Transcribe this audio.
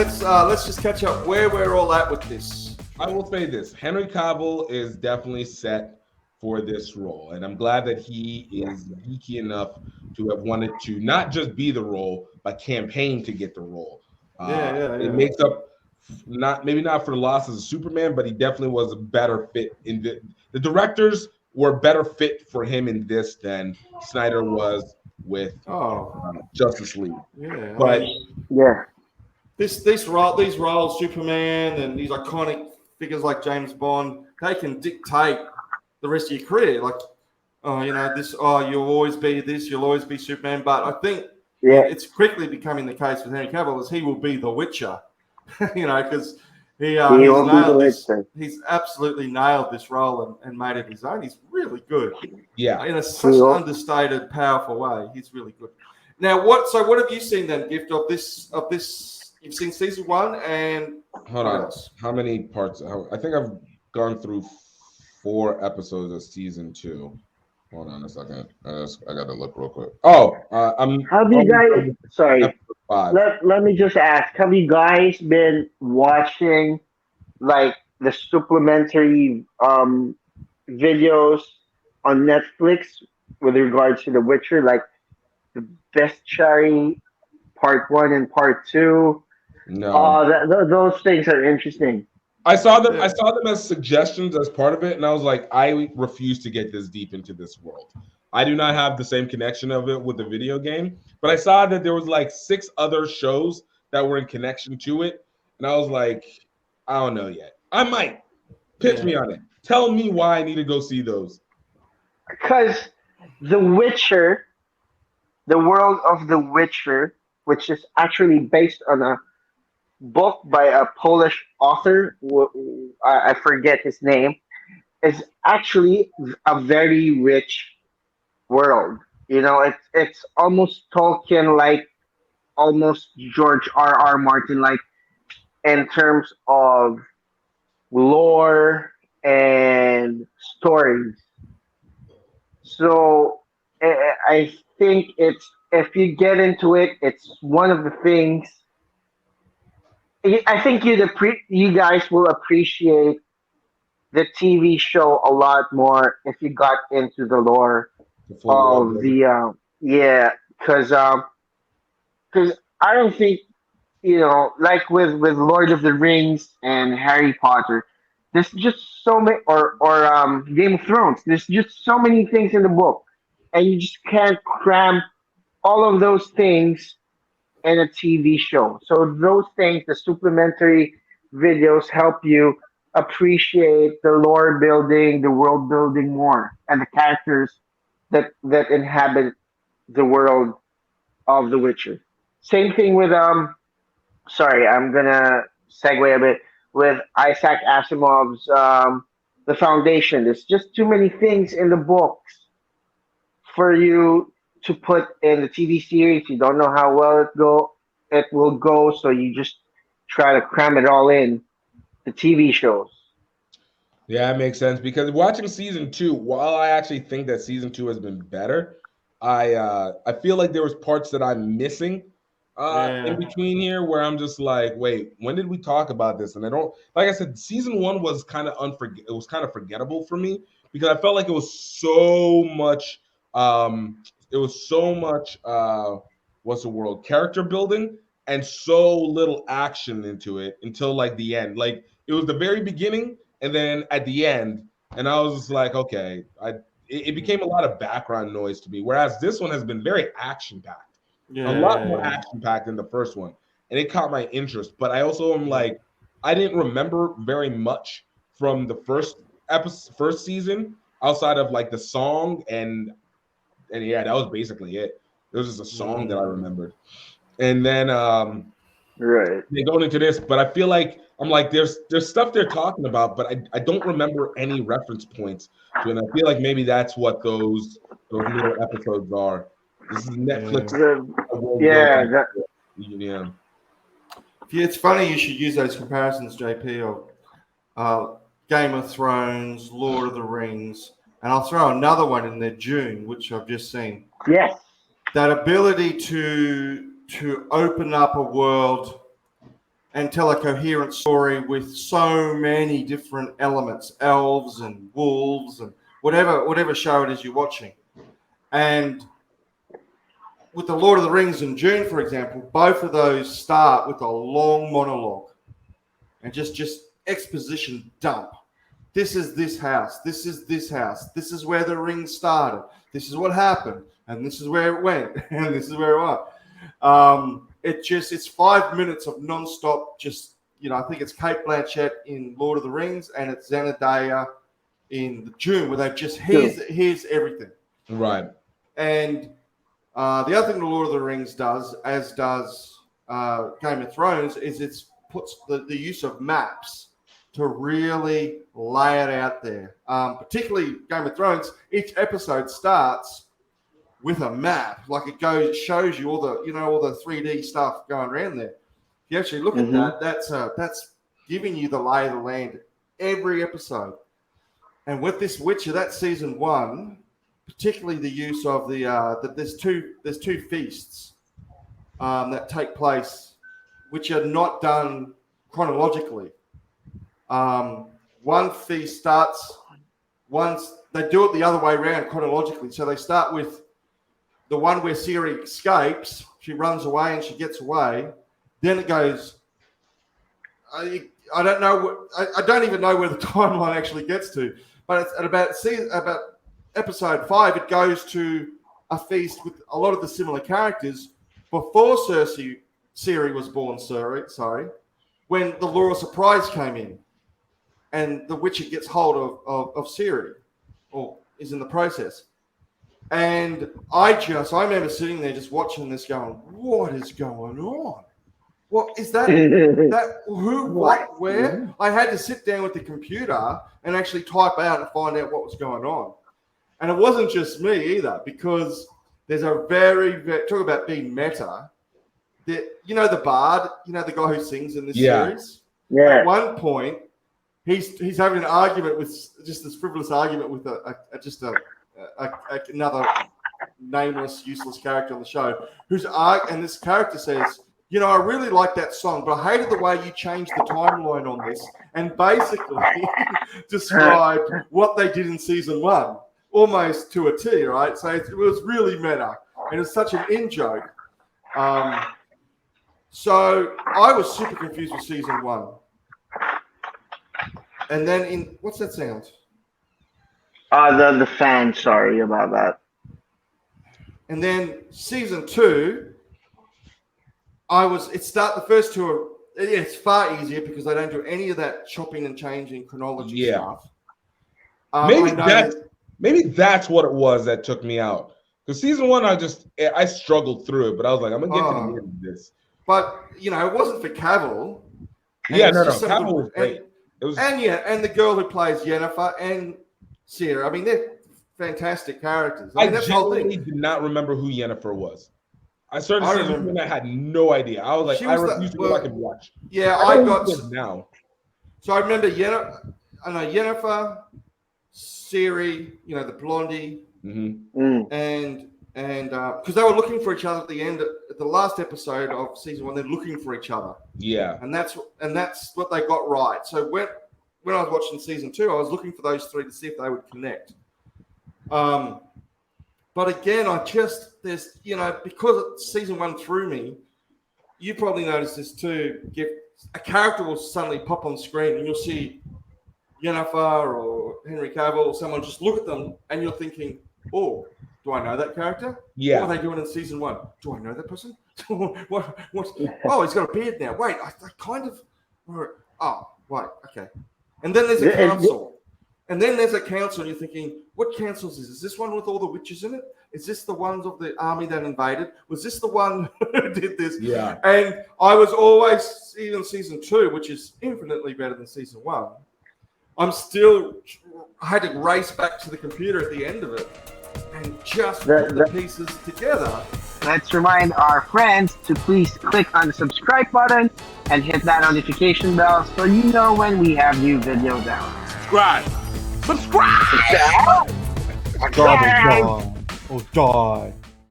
let's just catch up where we're all at with this. I will say this: Henry Cavill is definitely set for this role, and I'm glad that he is geeky enough to have wanted to not just be the role, but campaign to get the role. It makes up not for the losses of Superman, but he definitely was a better fit in the directors were better fit for him in this than Snyder was with Justice League. Yeah, but these roles, Superman and these iconic figures like James Bond, they can dictate the rest of your career. Like, you'll always be this, you'll always be Superman. But I think it's quickly becoming the case with Henry Cavill as he will be the Witcher. Because he's nailed this. He's absolutely nailed this role and made it his own. He's really good. Yeah, in such an understated, powerful way. He's really good. Now, what have you seen then, Gift, of this? You've seen season 1 and hold on. How many parts? I think I've gone through 4 episodes of season 2. Hold on a second. I got to look real quick. Have you guys? Sorry. Let me just ask. Have you guys been watching like the supplementary videos on Netflix with regards to The Witcher, like the Bestiary Part 1 and Part 2? No. Those things are interesting. I saw them as suggestions as part of it, and I was like, I refuse to get this deep into this world. I do not have the same connection of it with the video game, but I saw that there was like 6 other shows that were in connection to it, and I was like, I don't know yet. I might. Pitch me on it. Tell me why I need to go see those. Because The Witcher, the world of The Witcher, which is actually based on a book by a Polish author, I forget his name, is actually a very rich world. It's almost Tolkien like, almost George R.R. Martin like, in terms of lore and stories. So I think if you get into it, it's one of the things. I think you guys will appreciate the TV show a lot more if you got into the lore of the because I don't think like with Lord of the Rings and Harry Potter, there's just so many or Game of Thrones. There's just so many things in the book, and you just can't cram all of those things in a TV show. So those things, the supplementary videos, help you appreciate the lore building, the world building more, and the characters that inhabit the world of The Witcher. Same thing with sorry, I'm gonna segue a bit with Isaac Asimov's The Foundation. There's just too many things in the books for you to put in the TV series. You don't know how well it will go, so you just try to cram it all in the TV shows. Yeah, it makes sense because watching season 2, while I actually think that season 2 has been better, I feel like there was parts that I'm missing in between here where I'm just like, wait, when did we talk about this? And I don't, like I said, season 1 was kind of it was kind of forgettable for me because I felt like it was so much what's the word, character building and so little action into it until like the end. Like it was the very beginning and then at the end, and I was just like, okay, it became a lot of background noise to me. Whereas this one has been very action packed, a lot more action packed than the first one, and it caught my interest. But I also am like, I didn't remember very much from the first season outside of like the song and yeah, that was basically it. It was just a song that I remembered, and then right, they go into this, but I feel like I'm like, there's stuff they're talking about, but I don't remember any reference points to it. And I feel like maybe that's what those little episodes are. This is Netflix. Yeah. It's funny you should use those comparisons, JP, of Game of Thrones, Lord of the Rings, and I'll throw another one in there, Dune, which I've just seen. Yes. That ability to open up a world and tell a coherent story with so many different elements, elves and wolves and whatever show it is you're watching. And with the Lord of the Rings and Dune, for example, both of those start with a long monologue and just exposition dump. This is this house. This is this house. This is where the ring started. This is what happened, and this is where it went, and this is where it went. It's 5 minutes of nonstop. Just I think it's Kate Blanchett in Lord of the Rings, and it's Zendaya in the Dune, where they just here's everything. Right. And the other thing the Lord of the Rings does, as does Game of Thrones, is it puts the use of maps to really lay it out there. Particularly Game of Thrones, each episode starts with a map. Like it shows you all the 3D stuff going around there. If you actually look at that, that's giving you the lay of the land every episode. And with this Witcher, that's season 1, particularly the use of there's two feasts that take place, which are not done chronologically. One feast starts once they do it the other way around chronologically. So they start with the one where Ciri escapes, she runs away and she gets away. Then it goes. I don't know. I don't even know where the timeline actually gets to. But it's at about episode 5. It goes to a feast with a lot of the similar characters before Ciri was born. Sorry, when the Law of Surprise came in. And the Witcher gets hold of Ciri, or is in the process. And I remember sitting there just watching this going, what is going on? What is that? Who, what, where? I had to sit down with the computer and actually type out and find out what was going on. And it wasn't just me either, because there's a very talk about being meta. The bard, the guy who sings in this series? Yeah. At one point, He's having an argument with just this frivolous argument with another nameless, useless character on the show. And this character says, I really like that song, but I hated the way you changed the timeline on this, and basically described what they did in season 1, almost to a T, right? So it was really meta, and it's such an in-joke. So I was super confused with season 1. And then what's that sound? The fan. Sorry about that. And then season 2, the first 2 are, it's far easier because they don't do any of that chopping and changing chronology stuff. Maybe that's what it was that took me out. Because season 1, I struggled through it, but I was like, I'm gonna get to the end of this. But it wasn't for Cavill. Cavill was great. And the girl who plays Yennefer and Ciri. I mean, they're fantastic characters. I genuinely did not remember who Yennefer was. I started season 2 and I had no idea. I was like, I refuse to go back and watch. Yeah, I got now. So I remember Yennefer, Ciri, the blondie, and because they were looking for each other at the end, at the last episode of season 1, they're looking for each other. Yeah, and that's what they got right. So when I was watching season 2, I was looking for those 3 to see if they would connect. But again, because season 1 threw me. You probably noticed this too. A character will suddenly pop on screen, and you'll see Yennefer or Henry Cavill or someone. Just look at them, and you're thinking, "Oh, do I know that character? Yeah. What are they doing in season 1? Do I know that person? what? Oh, he's got a beard now. Wait, I kind of. Oh, right, okay. And then there's a council. And then there's a council, and you're thinking, what council is this? Is this one with all the witches in it? Is this the ones of the army that invaded? Was this the one who did this? Yeah. And I was always, even season 2, which is infinitely better than season 1, I had to race back to the computer at the end of it and just put the pieces together. Let's remind our friends to please click on the subscribe button and hit that notification bell so you know when we have new videos out. Subscribe! Die.